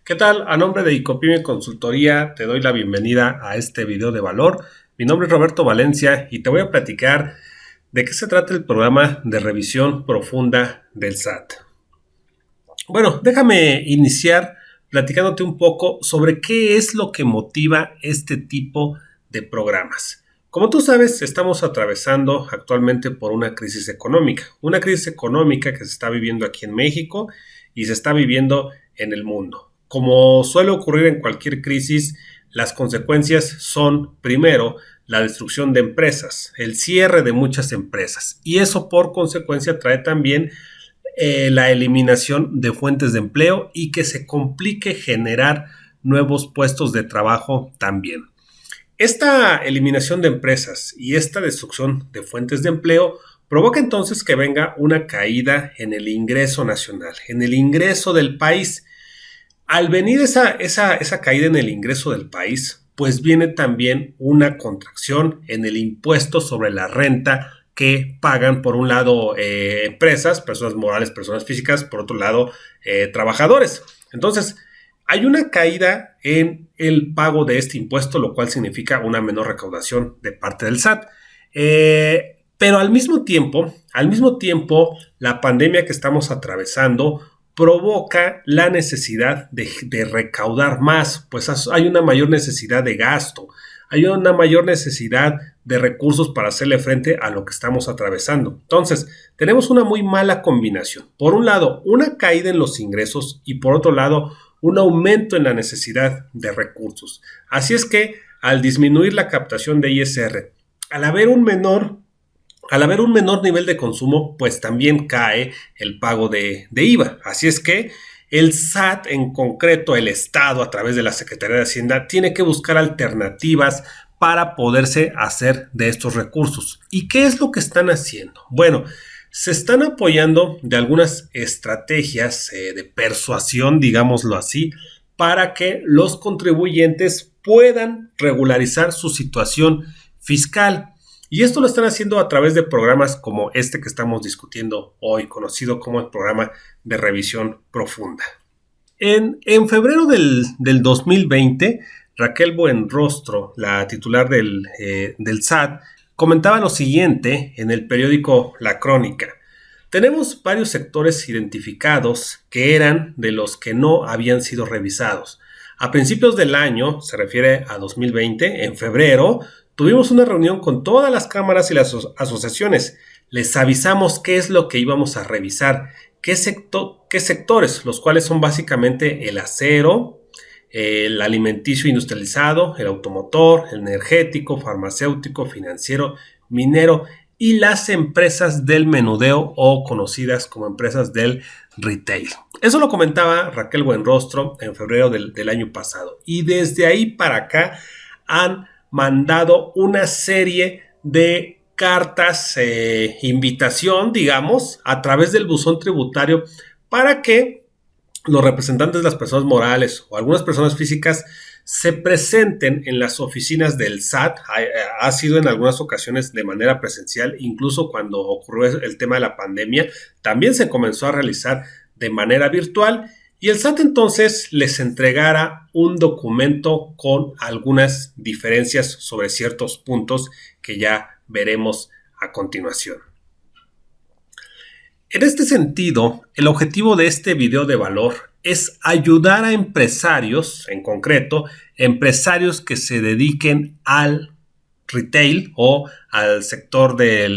¿Qué tal? A nombre de Icopime Consultoría te doy la bienvenida a este video de valor. Mi nombre es Roberto Valencia y te voy a platicar de qué se trata el programa de revisión profunda del SAT. Bueno, déjame iniciar platicándote un poco sobre qué es lo que motiva este tipo de programas. Como tú sabes, estamos atravesando actualmente por una crisis económica que se está viviendo aquí en México y se está viviendo en el mundo. Como suele ocurrir en cualquier crisis, las consecuencias son, primero, la destrucción de empresas, el cierre de muchas empresas, y eso por consecuencia trae también la eliminación de fuentes de empleo y que se complique generar nuevos puestos de trabajo también. Esta eliminación de empresas y esta destrucción de fuentes de empleo provoca entonces que venga una caída en el ingreso nacional, en el ingreso del país. Al venir esa caída en el ingreso del país, pues viene también una contracción en el impuesto sobre la renta que pagan, por un lado, empresas, personas morales, personas físicas, por otro lado, trabajadores. Entonces, hay una caída en el pago de este impuesto, lo cual significa una menor recaudación de parte del SAT. Pero al mismo tiempo, la pandemia que estamos atravesando provoca la necesidad de recaudar más, pues hay una mayor necesidad de gasto, hay una mayor necesidad de recursos para hacerle frente a lo que estamos atravesando. Entonces, tenemos una muy mala combinación. Por un lado, una caída en los ingresos y por otro lado, un aumento en la necesidad de recursos. Así es que, al disminuir la captación de ISR, al haber un menor nivel de consumo, pues también cae el pago de IVA. Así es que el SAT, en concreto el Estado, a través de la Secretaría de Hacienda, tiene que buscar alternativas para poderse hacer de estos recursos. ¿Y qué es lo que están haciendo? Bueno, se están apoyando de algunas estrategias de persuasión, digámoslo así, para que los contribuyentes puedan regularizar su situación fiscal. Y esto lo están haciendo a través de programas como este que estamos discutiendo hoy, conocido como el programa de revisión profunda. En febrero del 2020, Raquel Buenrostro, la titular del SAT, comentaba lo siguiente en el periódico La Crónica. Tenemos varios sectores identificados que eran de los que no habían sido revisados. A principios del año, se refiere a 2020, en febrero, tuvimos una reunión con todas las cámaras y las asociaciones. Les avisamos qué es lo que íbamos a revisar, qué sectores, los cuales son básicamente el acero, el alimenticio industrializado, el automotor, el energético, farmacéutico, financiero, minero y las empresas del menudeo o conocidas como empresas del retail. Eso lo comentaba Raquel Buenrostro en febrero del año pasado. Y desde ahí para acá han mandado una serie de cartas, invitación, digamos, a través del buzón tributario para que los representantes de las personas morales o algunas personas físicas se presenten en las oficinas del SAT. Ha sido en algunas ocasiones de manera presencial, incluso cuando ocurrió el tema de la pandemia, también se comenzó a realizar de manera virtual. Y el SAT entonces les entregara un documento con algunas diferencias sobre ciertos puntos que ya veremos a continuación. En este sentido, el objetivo de este video de valor es ayudar a empresarios, en concreto, empresarios que se dediquen al retail o al sector de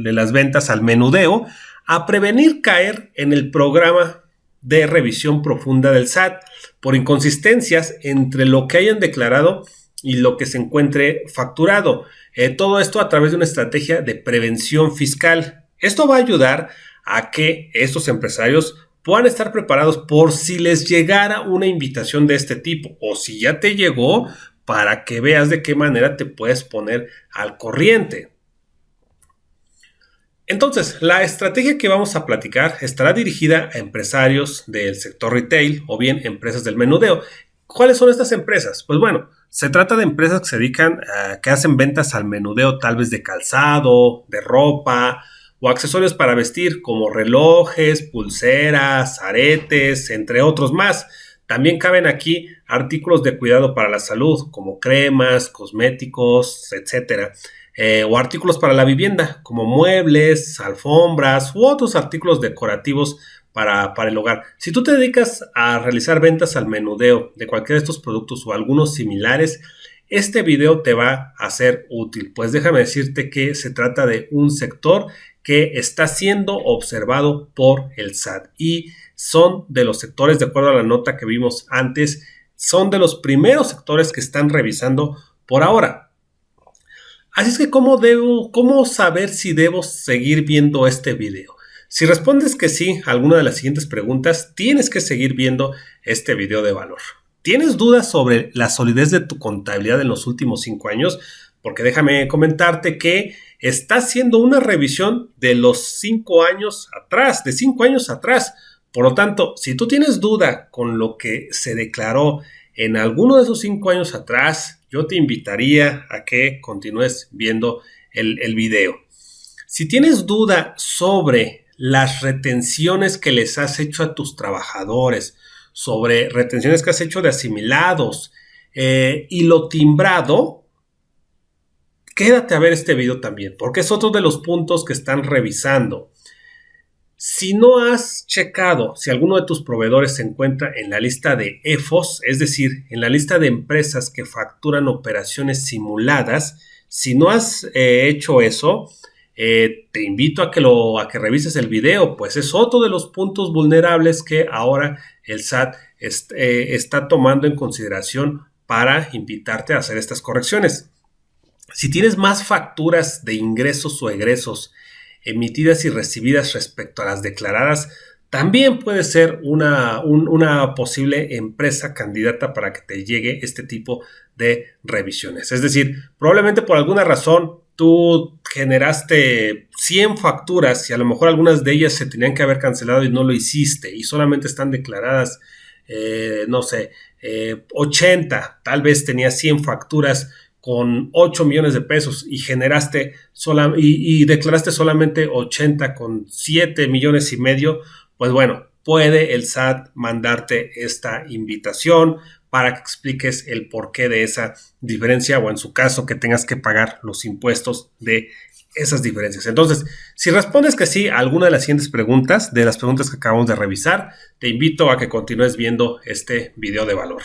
las ventas, al menudeo, a prevenir caer en el programa de revisión profunda del SAT por inconsistencias entre lo que hayan declarado y lo que se encuentre facturado. Todo esto a través de una estrategia de prevención fiscal. Esto va a ayudar a que estos empresarios puedan estar preparados por si les llegara una invitación de este tipo o si ya te llegó, para que veas de qué manera te puedes poner al corriente. Entonces, la estrategia que vamos a platicar estará dirigida a empresarios del sector retail o bien empresas del menudeo. ¿Cuáles son estas empresas? Pues bueno, se trata de empresas que se dedican que hacen ventas al menudeo, tal vez de calzado, de ropa o accesorios para vestir como relojes, pulseras, aretes, entre otros más. También caben aquí artículos de cuidado para la salud, como cremas, cosméticos, etcétera. O artículos para la vivienda, como muebles, alfombras u otros artículos decorativos para el hogar. Si tú te dedicas a realizar ventas al menudeo de cualquiera de estos productos o algunos similares, este video te va a ser útil, pues déjame decirte que se trata de un sector que está siendo observado por el SAT y son de los sectores, de acuerdo a la nota que vimos antes, son de los primeros sectores que están revisando por ahora. Así es que, ¿cómo saber si debo seguir viendo este video? Si respondes que sí a alguna de las siguientes preguntas, tienes que seguir viendo este video de valor. ¿Tienes dudas sobre la solidez de tu contabilidad en los últimos 5 años? Porque déjame comentarte que está haciendo una revisión de los 5 años atrás, de 5 años atrás. Por lo tanto, si tú tienes duda con lo que se declaró en alguno de esos 5 años atrás, yo te invitaría a que continúes viendo el video. Si tienes duda sobre las retenciones que les has hecho a tus trabajadores, sobre retenciones que has hecho de asimilados y lo timbrado, quédate a ver este video también, porque es otro de los puntos que están revisando. Si no has checado si alguno de tus proveedores se encuentra en la lista de EFOS, es decir, en la lista de empresas que facturan operaciones simuladas, si no has hecho eso, te invito a que revises el video, pues es otro de los puntos vulnerables que ahora el SAT está tomando en consideración para invitarte a hacer estas correcciones. Si tienes más facturas de ingresos o egresos emitidas y recibidas respecto a las declaradas, también puede ser una posible empresa candidata para que te llegue este tipo de revisiones. Es decir, probablemente por alguna razón tú generaste 100 facturas y a lo mejor algunas de ellas se tenían que haber cancelado y no lo hiciste y solamente están declaradas, 80, tal vez tenías 100 facturas con 8 millones de pesos y declaraste solamente 80 con 7 millones y medio, pues bueno, puede el SAT mandarte esta invitación para que expliques el porqué de esa diferencia o en su caso que tengas que pagar los impuestos de esas diferencias. Entonces, si respondes que sí a alguna de las siguientes preguntas, de las preguntas que acabamos de revisar, te invito a que continúes viendo este video de valor.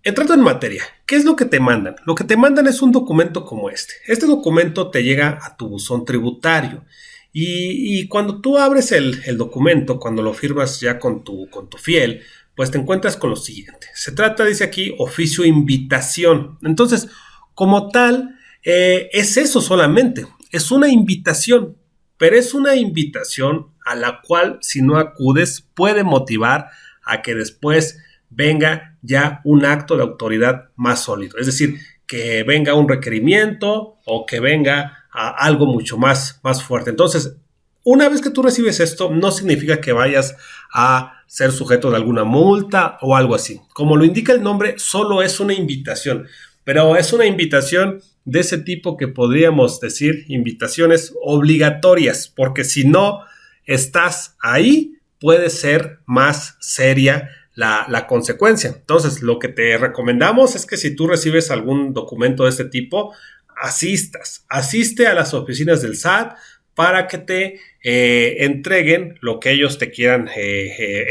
Entrando en materia, ¿qué es lo que te mandan? Lo que te mandan es un documento como este. Este documento te llega a tu buzón tributario y cuando tú abres el documento, cuando lo firmas ya con tu fiel, pues te encuentras con lo siguiente. Se trata, dice aquí, oficio invitación. Entonces, como tal, es eso solamente. Es una invitación, pero es una invitación a la cual, si no acudes, puede motivar a que después venga ya un acto de autoridad más sólido. Es decir, que venga un requerimiento o que venga algo mucho más fuerte. Entonces, una vez que tú recibes esto, no significa que vayas a ser sujeto de alguna multa o algo así. Como lo indica el nombre, solo es una invitación, pero es una invitación de ese tipo que podríamos decir invitaciones obligatorias, porque si no estás ahí, puede ser más seria la consecuencia. Entonces, lo que te recomendamos es que si tú recibes algún documento de este tipo, asiste a las oficinas del SAT para que te entreguen lo que ellos te quieran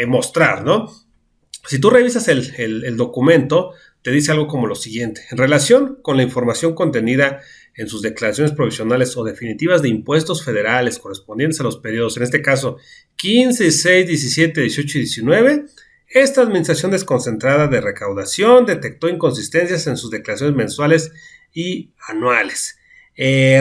mostrar, ¿no? Si tú revisas el documento, te dice algo como lo siguiente. En relación con la información contenida en sus declaraciones provisionales o definitivas de impuestos federales correspondientes a los periodos, en este caso 15, 16, 17, 18 y 19, esta administración desconcentrada de recaudación detectó inconsistencias en sus declaraciones mensuales y anuales.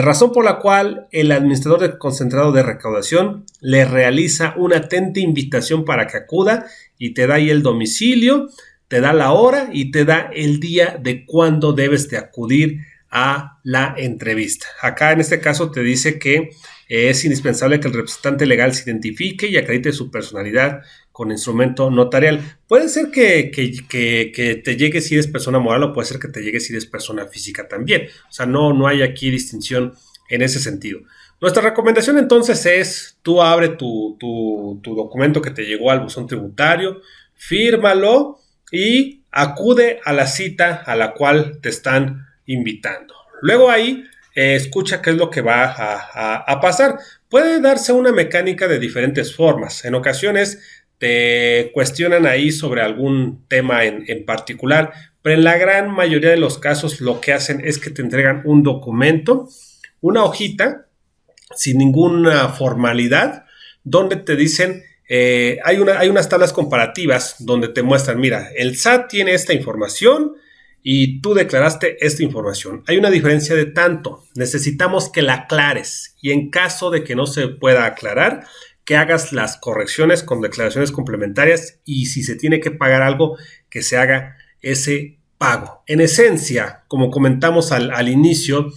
Razón por la cual el administrador desconcentrado de recaudación le realiza una atenta invitación para que acuda y te da ahí el domicilio, te da la hora y te da el día de cuándo debes de acudir a la entrevista. Acá en este caso te dice que es indispensable que el representante legal se identifique y acredite su personalidad con instrumento notarial. Puede ser que te llegue si eres persona moral o puede ser que te llegue si eres persona física también. O sea, no hay aquí distinción en ese sentido. Nuestra recomendación entonces es, tú abre tu documento que te llegó al buzón tributario, fírmalo y acude a la cita a la cual te están invitando. Luego ahí escucha qué es lo que va a pasar. Puede darse una mecánica de diferentes formas. En ocasiones te cuestionan ahí sobre algún tema en particular, pero en la gran mayoría de los casos lo que hacen es que te entregan un documento, una hojita, sin ninguna formalidad, donde te dicen, hay unas tablas comparativas donde te muestran, mira, el SAT tiene esta información y tú declaraste esta información. Hay una diferencia de tanto. Necesitamos que la aclares y en caso de que no se pueda aclarar, que hagas las correcciones con declaraciones complementarias y si se tiene que pagar algo, que se haga ese pago. En esencia, como comentamos al inicio,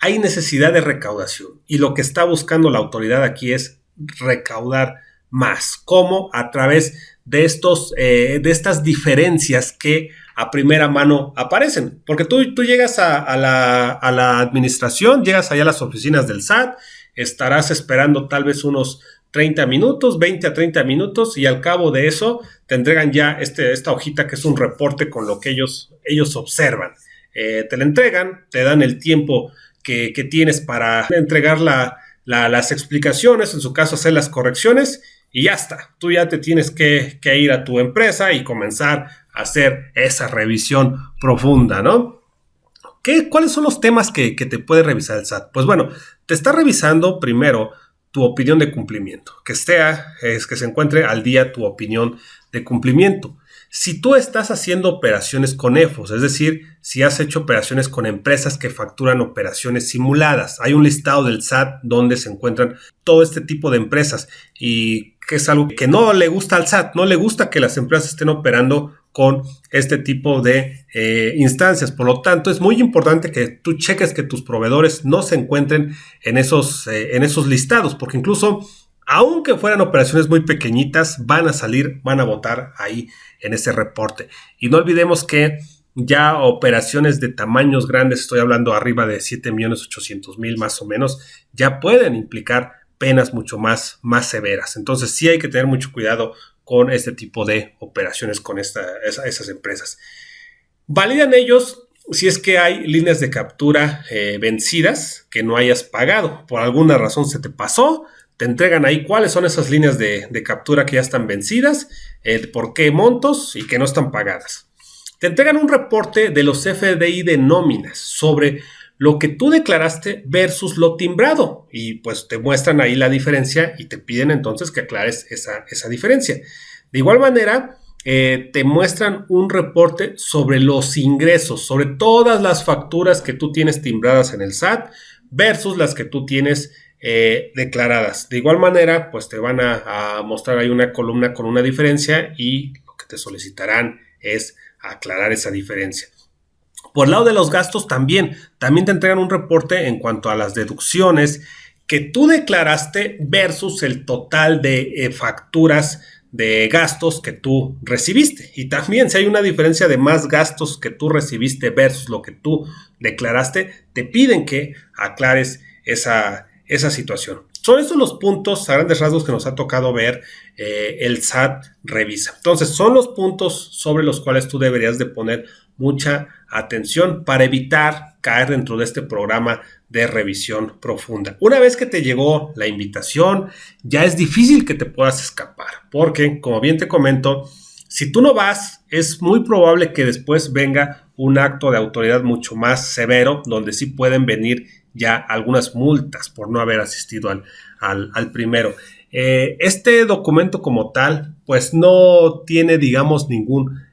hay necesidad de recaudación y lo que está buscando la autoridad aquí es recaudar más. ¿Cómo? A través de estas diferencias que a primera mano aparecen. Porque tú llegas a la administración, llegas allá a las oficinas del SAT, estarás esperando tal vez unos 30 minutos, 20 a 30 minutos y al cabo de eso te entregan ya esta hojita que es un reporte con lo que ellos observan. Te la entregan, te dan el tiempo que tienes para entregar las explicaciones, en su caso hacer las correcciones y ya está. Tú ya te tienes que ir a tu empresa y comenzar a hacer esa revisión profunda, ¿no? ¿Cuáles son los temas que te puede revisar el SAT? Pues bueno, te está revisando primero tu opinión de cumplimiento, que se encuentre al día tu opinión de cumplimiento. Si tú estás haciendo operaciones con EFOS, es decir, si has hecho operaciones con empresas que facturan operaciones simuladas, hay un listado del SAT donde se encuentran todo este tipo de empresas y que es algo que no le gusta al SAT, no le gusta que las empresas estén operando con este tipo de instancias. Por lo tanto, es muy importante que tú cheques que tus proveedores no se encuentren en esos listados, porque incluso aunque fueran operaciones muy pequeñitas, van a votar ahí en ese reporte. Y no olvidemos que ya operaciones de tamaños grandes, estoy hablando arriba de 7.800.000 más o menos, ya pueden implicar penas mucho más severas. Entonces sí hay que tener mucho cuidado con este tipo de operaciones con esas empresas. Validan ellos si es que hay líneas de captura vencidas que no hayas pagado. Por alguna razón se te pasó. Te entregan ahí cuáles son esas líneas de captura que ya están vencidas, por qué montos y que no están pagadas. Te entregan un reporte de los FDI de nóminas sobre lo que tú declaraste versus lo timbrado y pues te muestran ahí la diferencia y te piden entonces que aclares esa diferencia. De igual manera, te muestran un reporte sobre los ingresos, sobre todas las facturas que tú tienes timbradas en el SAT versus las que tú tienes declaradas. De igual manera, pues te van a mostrar ahí una columna con una diferencia y lo que te solicitarán es aclarar esa diferencia. Por el lado de los gastos también te entregan un reporte en cuanto a las deducciones que tú declaraste versus el total de facturas de gastos que tú recibiste. Y también si hay una diferencia de más gastos que tú recibiste versus lo que tú declaraste, te piden que aclares esa situación. Son estos los puntos a grandes rasgos que nos ha tocado ver el SAT revisa. Entonces son los puntos sobre los cuales tú deberías de poner mucha atención para evitar caer dentro de este programa de revisión profunda. Una vez que te llegó la invitación, ya es difícil que te puedas escapar, porque como bien te comento, si tú no vas, es muy probable que después venga un acto de autoridad mucho más severo, donde sí pueden venir ya algunas multas por no haber asistido al primero. Este documento como tal, pues no tiene, digamos, ningún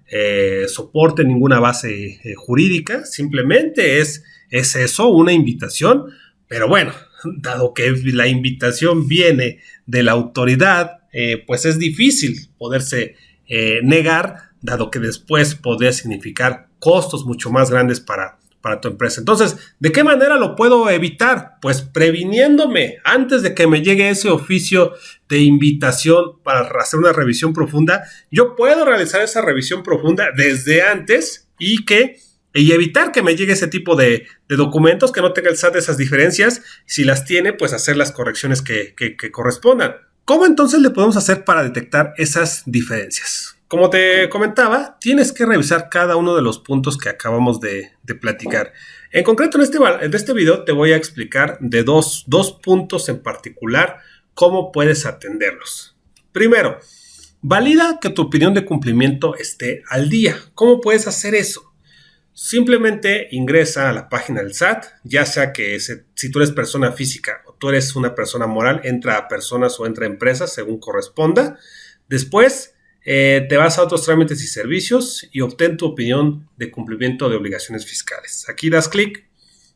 soporte, ninguna base jurídica, simplemente es eso, una invitación, pero bueno, dado que la invitación viene de la autoridad, pues es difícil poderse negar, dado que después podría significar costos mucho más grandes para tu empresa. Entonces, ¿de qué manera lo puedo evitar? Pues previniéndome antes de que me llegue ese oficio de invitación para hacer una revisión profunda. Yo puedo realizar esa revisión profunda desde antes y evitar que me llegue ese tipo de documentos, que no tenga el SAT esas diferencias. Si las tiene, pues hacer las correcciones que correspondan. ¿Cómo entonces le podemos hacer para detectar esas diferencias? como te comentaba, tienes que revisar cada uno de los puntos que acabamos de platicar. En concreto, en este video te voy a explicar de dos puntos en particular cómo puedes atenderlos. Primero, valida que tu opinión de cumplimiento esté al día. ¿Cómo puedes hacer eso? Simplemente ingresa a la página del SAT, ya sea que si tú eres persona física o tú eres una persona moral, entra a personas o entra a empresas según corresponda. Después te vas a otros trámites y servicios y obtén tu opinión de cumplimiento de obligaciones fiscales. Aquí das clic,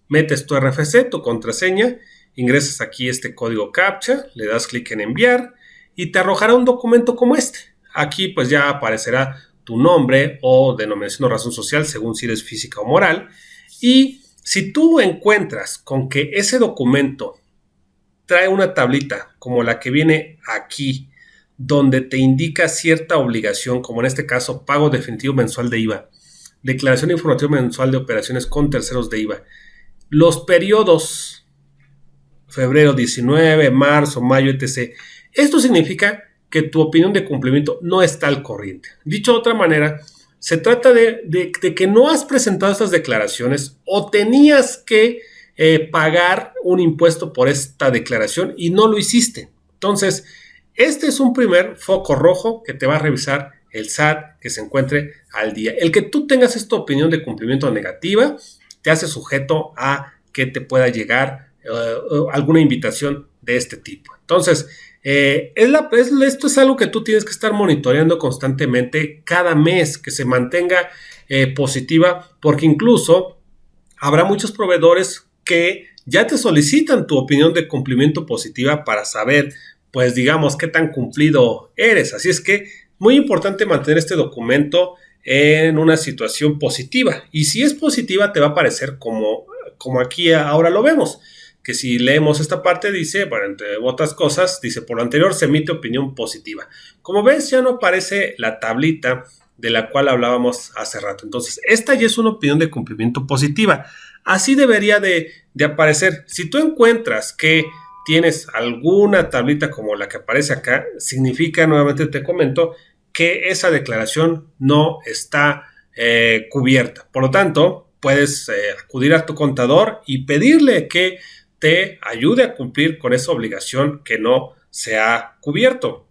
metes tu RFC, tu contraseña, ingresas aquí este código CAPTCHA, le das clic en enviar y te arrojará un documento como este. Aquí pues ya aparecerá tu nombre o denominación o razón social según si eres física o moral. Y si tú encuentras con que ese documento trae una tablita como la que viene aquí, donde te indica cierta obligación, como en este caso pago definitivo mensual de IVA, declaración informativa mensual de operaciones con terceros de IVA, los periodos febrero 19, marzo, mayo, etc. Esto significa que tu opinión de cumplimiento no está al corriente. Dicho de otra manera, se trata de que no has presentado estas declaraciones o tenías que pagar un impuesto por esta declaración y no lo hiciste. Entonces, este es un primer foco rojo que te va a revisar el SAT, que se encuentre al día. El que tú tengas esta opinión de cumplimiento negativa te hace sujeto a que te pueda llegar alguna invitación de este tipo. Entonces, esto es algo que tú tienes que estar monitoreando constantemente cada mes, que se mantenga positiva, porque incluso habrá muchos proveedores que ya te solicitan tu opinión de cumplimiento positiva para saber, pues digamos, qué tan cumplido eres. Así es que muy importante mantener este documento en una situación positiva. Y si es positiva, te va a aparecer como aquí ahora lo vemos. Que si leemos esta parte dice, bueno, entre otras cosas, dice, por lo anterior se emite opinión positiva. Como ves, ya no aparece la tablita de la cual hablábamos hace rato. Entonces, esta ya es una opinión de cumplimiento positiva. Así debería de aparecer. Si tú encuentras que tienes alguna tablita como la que aparece acá, significa, nuevamente te comento, que esa declaración no está cubierta. Por lo tanto, puedes acudir a tu contador y pedirle que te ayude a cumplir con esa obligación que no se ha cubierto.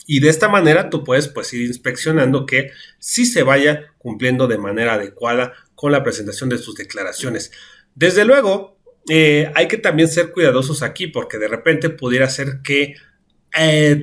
Y de esta manera tú puedes pues ir inspeccionando que sí se vaya cumpliendo de manera adecuada con la presentación de tus declaraciones. Desde luego, hay que también ser cuidadosos aquí, porque de repente pudiera ser que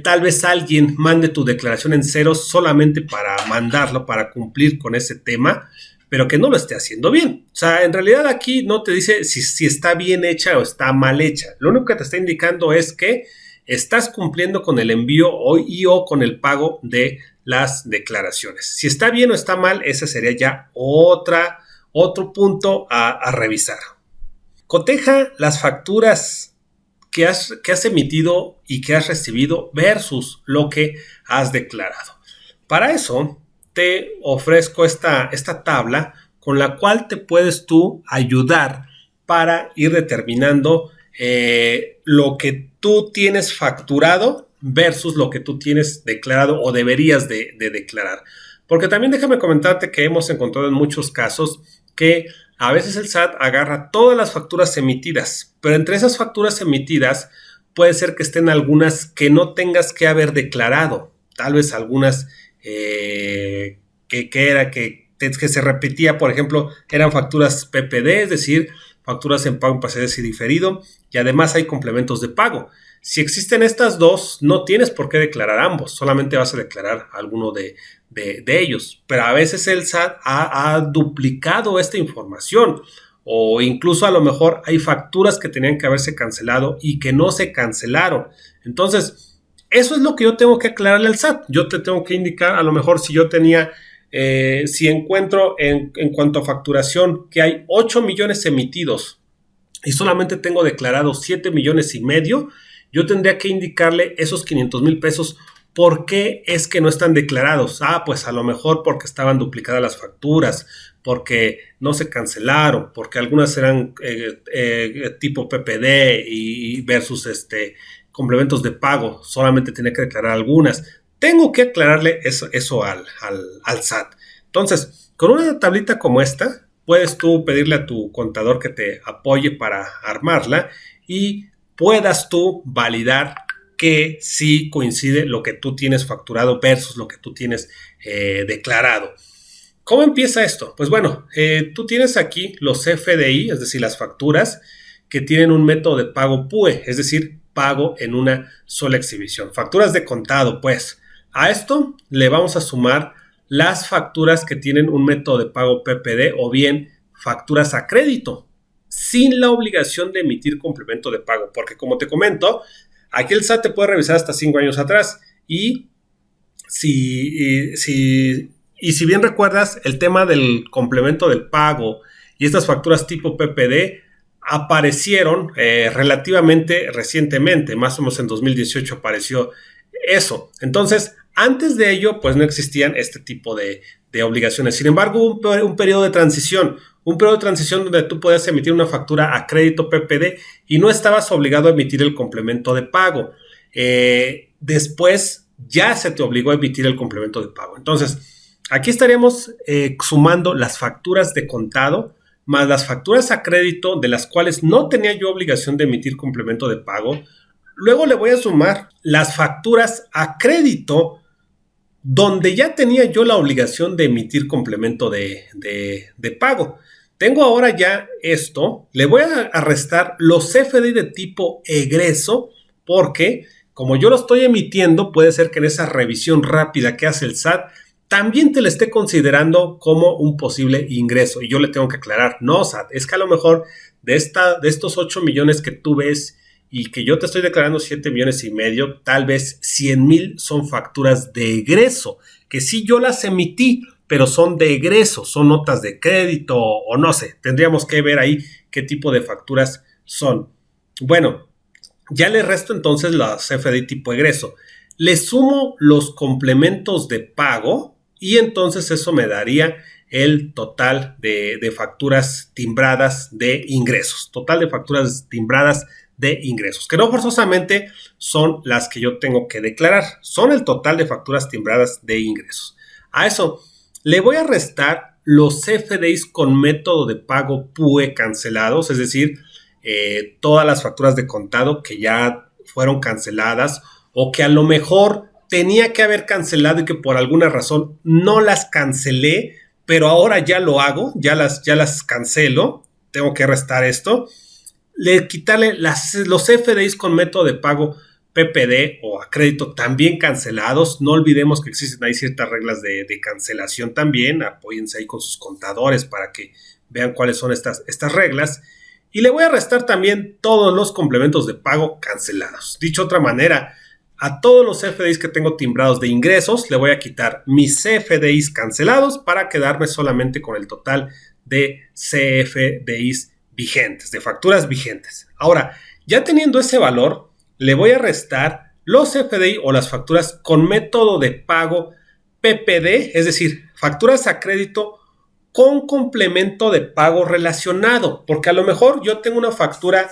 tal vez alguien mande tu declaración en ceros solamente para mandarlo, para cumplir con ese tema, pero que no lo esté haciendo bien. O sea, en realidad aquí no te dice si está bien hecha o está mal hecha. Lo único que te está indicando es que estás cumpliendo con el envío o con el pago de las declaraciones. Si está bien o está mal, ese sería ya otro punto a revisar. Coteja las facturas que has emitido y que has recibido versus lo que has declarado. Para eso te ofrezco esta tabla con la cual te puedes tú ayudar para ir determinando lo que tú tienes facturado versus lo que tú tienes declarado o deberías de declarar. Porque también déjame comentarte que hemos encontrado en muchos casos que a veces el SAT agarra todas las facturas emitidas, pero entre esas facturas emitidas puede ser que estén algunas que no tengas que haber declarado. Tal vez algunas que se repetía, por ejemplo, eran facturas PPD, es decir, facturas en pago en plazo y diferido, y además hay complementos de pago. Si existen estas dos, no tienes por qué declarar ambos, solamente vas a declarar alguno de ellos. Pero a veces el SAT ha duplicado esta información, o incluso a lo mejor hay facturas que tenían que haberse cancelado y que no se cancelaron. Entonces, eso es lo que yo tengo que aclararle al SAT. Yo te tengo que indicar, a lo mejor si yo tenía, si encuentro en cuanto a facturación que hay 8 millones emitidos y solamente tengo declarado 7 millones y medio, yo tendría que indicarle esos 500,000 pesos. ¿Por qué es que no están declarados? Pues a lo mejor porque estaban duplicadas las facturas, porque no se cancelaron, porque algunas eran tipo PPD y versus complementos de pago. Solamente tenía que declarar algunas. Tengo que aclararle eso al SAT. Entonces, con una tablita como esta, puedes tú pedirle a tu contador que te apoye para armarla y puedas tú validar que sí coincide lo que tú tienes facturado versus lo que tú tienes declarado. ¿Cómo empieza esto? Pues bueno, tú tienes aquí los FDI, es decir, las facturas que tienen un método de pago PUE, es decir, pago en una sola exhibición. Facturas de contado, pues. A esto le vamos a sumar las facturas que tienen un método de pago PPD o bien facturas a crédito, sin la obligación de emitir complemento de pago, porque como te comento, aquí el SAT te puede revisar hasta 5 años atrás y si bien recuerdas, el tema del complemento del pago y estas facturas tipo PPD aparecieron relativamente recientemente, más o menos en 2018 apareció eso. Entonces, antes de ello, pues no existían este tipo de obligaciones. Sin embargo, hubo un periodo de transición, donde tú podías emitir una factura a crédito PPD y no estabas obligado a emitir el complemento de pago. Después ya se te obligó a emitir el complemento de pago. Entonces, aquí estaríamos sumando las facturas de contado más las facturas a crédito de las cuales no tenía yo obligación de emitir complemento de pago. Luego le voy a sumar las facturas a crédito donde ya tenía yo la obligación de emitir complemento de pago. Tengo ahora ya esto, le voy a restar los FDI de tipo egreso porque como yo lo estoy emitiendo, puede ser que en esa revisión rápida que hace el SAT también te lo esté considerando como un posible ingreso. Y yo le tengo que aclarar, no, SAT, es que a lo mejor de estos 8 millones que tú ves y que yo te estoy declarando 7 millones y medio, tal vez 100,000 son facturas de egreso, que sí yo las emití, pero son de egreso, son notas de crédito o no sé, tendríamos que ver ahí qué tipo de facturas son. Bueno, ya le resto entonces las FDI tipo egreso. Le sumo los complementos de pago y entonces eso me daría el total de facturas timbradas de ingresos. Total de facturas timbradas de ingresos, que no forzosamente son las que yo tengo que declarar, son el total de facturas timbradas de ingresos. A eso le voy a restar los FDIs con método de pago PUE cancelados, es decir, todas las facturas de contado que ya fueron canceladas o que a lo mejor tenía que haber cancelado y que por alguna razón no las cancelé, pero ahora ya lo hago, ya las cancelo, tengo que restar esto. Quitarle los FDIs con método de pago PPD o a crédito también cancelados. No olvidemos que existen ahí ciertas reglas de cancelación también. Apóyense ahí con sus contadores para que vean cuáles son estas reglas. Y le voy a restar también todos los complementos de pago cancelados. Dicho de otra manera, a todos los FDIs que tengo timbrados de ingresos, le voy a quitar mis FDIs cancelados para quedarme solamente con el total de CFDIs vigentes, de facturas vigentes. Ahora, ya teniendo ese valor, le voy a restar los FDI o las facturas con método de pago PPD, es decir, facturas a crédito con complemento de pago relacionado, porque a lo mejor yo tengo una factura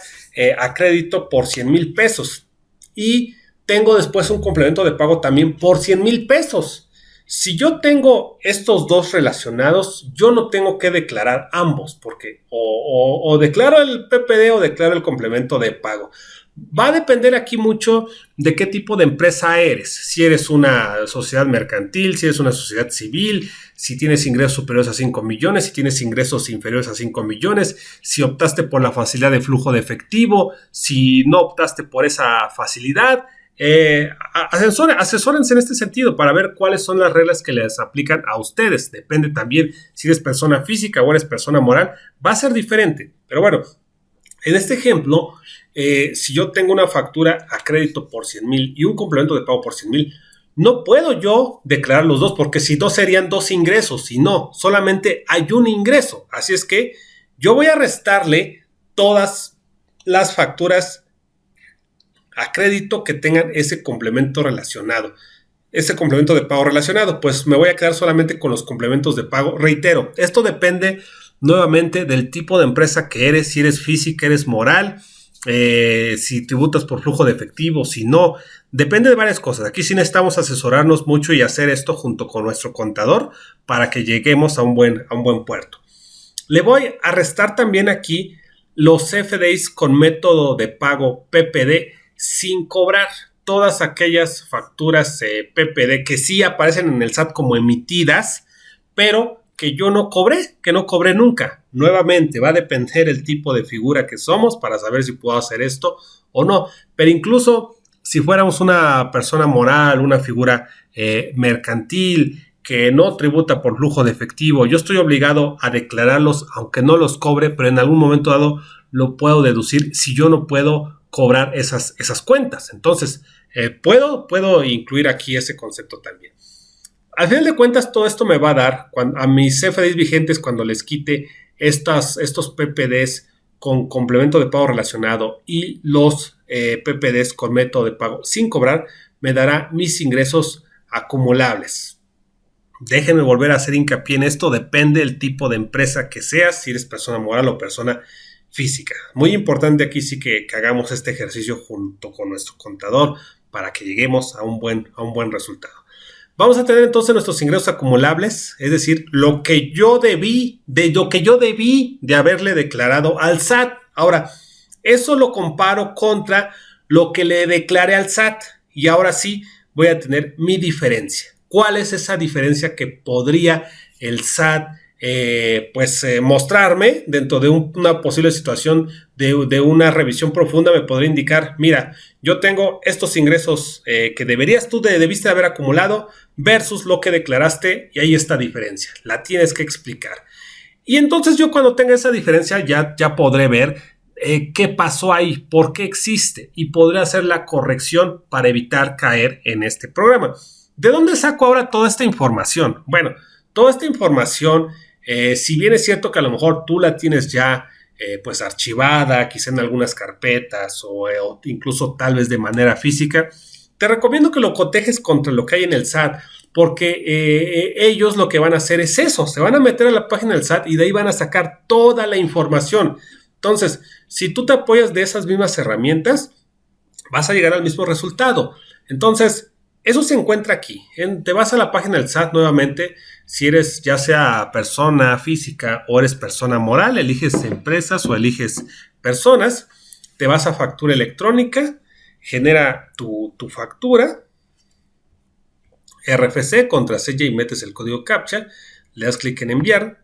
a crédito por 100,000 pesos y tengo después un complemento de pago también por 100,000 pesos. Si yo tengo estos dos relacionados, yo no tengo que declarar ambos, porque o declaro el PPD o declaro el complemento de pago. Va a depender aquí mucho de qué tipo de empresa eres. Si eres una sociedad mercantil, si eres una sociedad civil, si tienes ingresos superiores a 5 millones, si tienes ingresos inferiores a 5 millones, si optaste por la facilidad de flujo de efectivo, si no optaste por esa facilidad. Asesórense en este sentido para ver cuáles son las reglas que les aplican a ustedes. Depende también si eres persona física o eres persona moral, va a ser diferente. Pero bueno, en este ejemplo, si yo tengo una factura a crédito por 100,000 y un complemento de pago por 100,000, no puedo yo declarar los dos porque si no serían dos ingresos y no, solamente hay un ingreso. Así es que yo voy a restarle todas las facturas a crédito que tengan ese complemento relacionado, ese complemento de pago relacionado, pues me voy a quedar solamente con los complementos de pago. Reitero, esto depende nuevamente del tipo de empresa que eres, si eres física, eres moral, si tributas por flujo de efectivo, si no, depende de varias cosas. Aquí sí necesitamos asesorarnos mucho y hacer esto junto con nuestro contador para que lleguemos a un buen puerto. Le voy a restar también aquí los CFDIs con método de pago PPD sin cobrar. Todas aquellas facturas PPD que sí aparecen en el SAT como emitidas, pero que yo no cobré, que no cobré nunca. Nuevamente, va a depender el tipo de figura que somos para saber si puedo hacer esto o no. Pero incluso si fuéramos una persona moral, una figura mercantil, que no tributa por flujo de efectivo, yo estoy obligado a declararlos aunque no los cobre, pero en algún momento dado lo puedo deducir si yo no puedo cobrar esas cuentas. Entonces, puedo incluir aquí ese concepto también. Al final de cuentas, todo esto me va a dar a mis CFDIs vigentes, cuando les quite estos PPDs con complemento de pago relacionado y los PPDs con método de pago sin cobrar, me dará mis ingresos acumulables. Déjenme volver a hacer hincapié en esto, depende del tipo de empresa que seas, si eres persona moral o persona física. Muy importante aquí sí que hagamos este ejercicio junto con nuestro contador para que lleguemos a un buen resultado. Vamos a tener entonces nuestros ingresos acumulables, es decir, lo que yo debí de haberle declarado al SAT. Ahora, eso lo comparo contra lo que le declaré al SAT y ahora sí voy a tener mi diferencia. ¿Cuál es esa diferencia que podría el SAT mostrarme dentro de una posible situación de una revisión profunda? Me podría indicar, mira, yo tengo estos ingresos que debiste haber acumulado versus lo que declaraste y hay esta diferencia, la tienes que explicar. Y entonces yo, cuando tenga esa diferencia, ya podré ver qué pasó ahí, por qué existe, y podré hacer la corrección para evitar caer en este programa. ¿De dónde saco ahora toda esta información? Bueno, toda esta información, si bien es cierto que a lo mejor tú la tienes ya archivada, quizá en algunas carpetas o incluso tal vez de manera física, te recomiendo que lo cotejes contra lo que hay en el SAT, porque ellos lo que van a hacer es eso, se van a meter a la página del SAT y de ahí van a sacar toda la información. Entonces, si tú te apoyas de esas mismas herramientas, vas a llegar al mismo resultado. Entonces, eso se encuentra aquí. Te vas a la página del SAT nuevamente. Si eres ya sea persona física o eres persona moral, eliges empresas o eliges personas. Te vas a factura electrónica, genera tu factura, RFC, contraseña y metes el código CAPTCHA. Le das clic en enviar.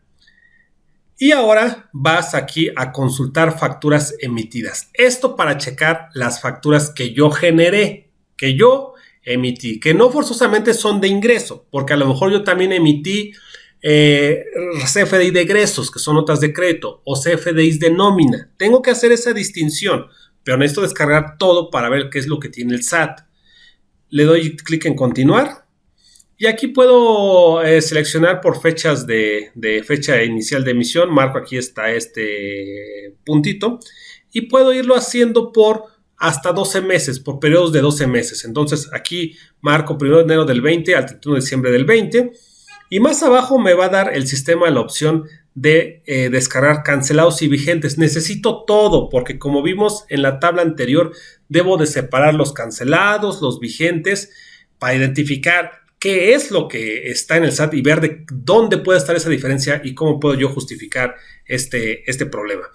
Y ahora vas aquí a consultar facturas emitidas. Esto para checar las facturas que yo generé, que yo emití, que no forzosamente son de ingreso, porque a lo mejor yo también emití CFDI de egresos, que son notas de crédito, o CFDIs de nómina. Tengo que hacer esa distinción, pero necesito descargar todo para ver qué es lo que tiene el SAT. Le doy clic en continuar. Y aquí puedo seleccionar por fechas de fecha inicial de emisión. Marco aquí está este puntito. Y puedo irlo haciendo por hasta 12 meses, por periodos de 12 meses. Entonces aquí marco 1 de enero del 20 al 31 de diciembre del 20. Y más abajo me va a dar el sistema la opción de descargar cancelados y vigentes. Necesito todo, porque como vimos en la tabla anterior, debo de separar los cancelados, los vigentes, para identificar qué es lo que está en el SAT y ver de dónde puede estar esa diferencia y cómo puedo yo justificar este problema.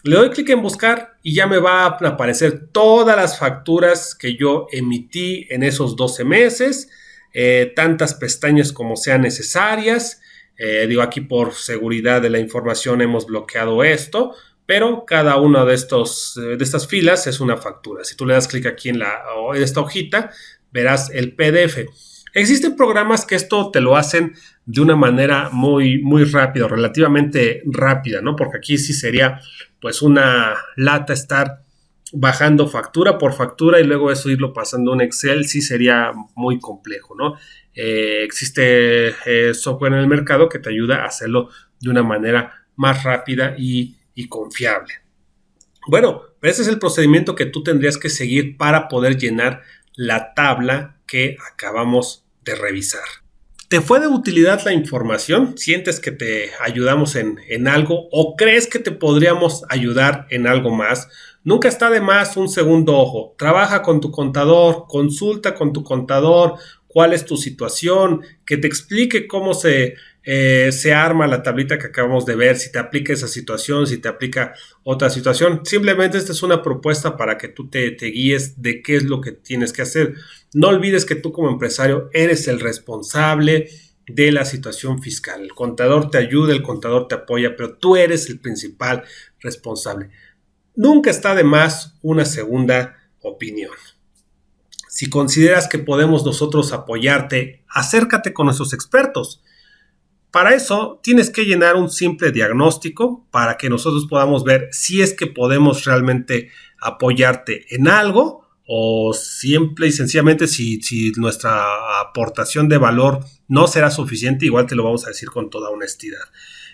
Le doy clic en buscar y ya me va a aparecer todas las facturas que yo emití en esos 12 meses, tantas pestañas como sean necesarias. Aquí por seguridad de la información hemos bloqueado esto, pero cada una de estas filas es una factura. Si tú le das clic aquí en esta hojita, verás el PDF. Existen programas que esto te lo hacen de una manera muy, muy rápida, relativamente rápida, ¿no? Porque aquí sí sería pues una lata estar bajando factura por factura y luego eso irlo pasando a un Excel, sí sería muy complejo, ¿no? Existe software en el mercado que te ayuda a hacerlo de una manera más rápida y confiable. Bueno, ese es el procedimiento que tú tendrías que seguir para poder llenar la tabla que acabamos de revisar. ¿Te fue de utilidad la información? ¿Sientes que te ayudamos en algo o crees que te podríamos ayudar en algo más? Nunca está de más un segundo ojo. Trabaja con tu contador, consulta con tu contador cuál es tu situación, que te explique cómo se arma la tablita que acabamos de ver, si te aplica esa situación, si te aplica otra situación. Simplemente esta es una propuesta para que tú te guíes de qué es lo que tienes que hacer. No olvides que tú como empresario eres el responsable de la situación fiscal. El contador te ayuda, el contador te apoya, pero tú eres el principal responsable. Nunca está de más una segunda opinión. Si consideras que podemos nosotros apoyarte, acércate con nuestros expertos. Para eso tienes que llenar un simple diagnóstico para que nosotros podamos ver si es que podemos realmente apoyarte en algo o simple y sencillamente si nuestra aportación de valor no será suficiente, igual te lo vamos a decir con toda honestidad.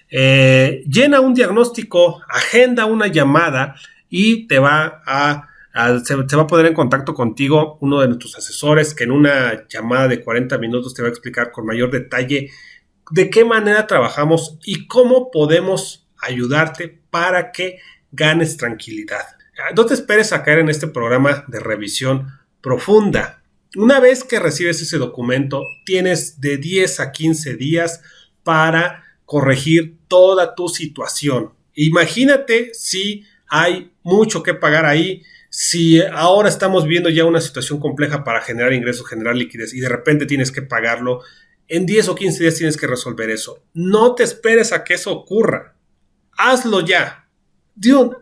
Llena un diagnóstico, agenda una llamada y se va a poner en contacto contigo uno de nuestros asesores que en una llamada de 40 minutos te va a explicar con mayor detalle de qué manera trabajamos y cómo podemos ayudarte para que ganes tranquilidad. No te esperes a caer en este programa de revisión profunda. Una vez que recibes ese documento, tienes de 10 a 15 días para corregir toda tu situación. Imagínate si hay mucho que pagar ahí, si ahora estamos viendo ya una situación compleja para generar ingresos, generar liquidez y de repente tienes que pagarlo. En 10 o 15 días tienes que resolver eso. No te esperes a que eso ocurra. Hazlo ya.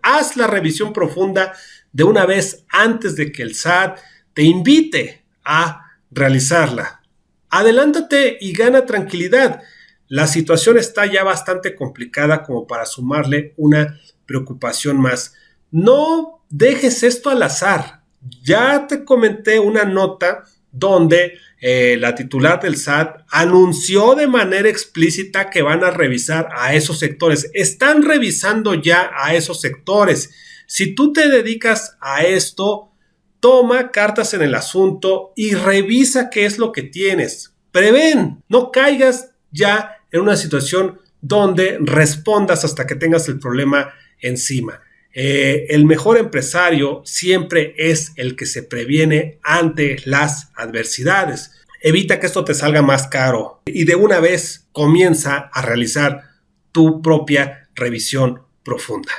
Haz la revisión profunda de una vez antes de que el SAT te invite a realizarla. Adelántate y gana tranquilidad. La situación está ya bastante complicada como para sumarle una preocupación más. No dejes esto al azar. Ya te comenté una nota donde la titular del SAT anunció de manera explícita que van a revisar a esos sectores. Están revisando ya a esos sectores. Si tú te dedicas a esto, toma cartas en el asunto y revisa qué es lo que tienes. Prevén, no caigas ya en una situación donde respondas hasta que tengas el problema encima. El mejor empresario siempre es el que se previene ante las adversidades. Evita que esto te salga más caro y de una vez comienza a realizar tu propia revisión profunda.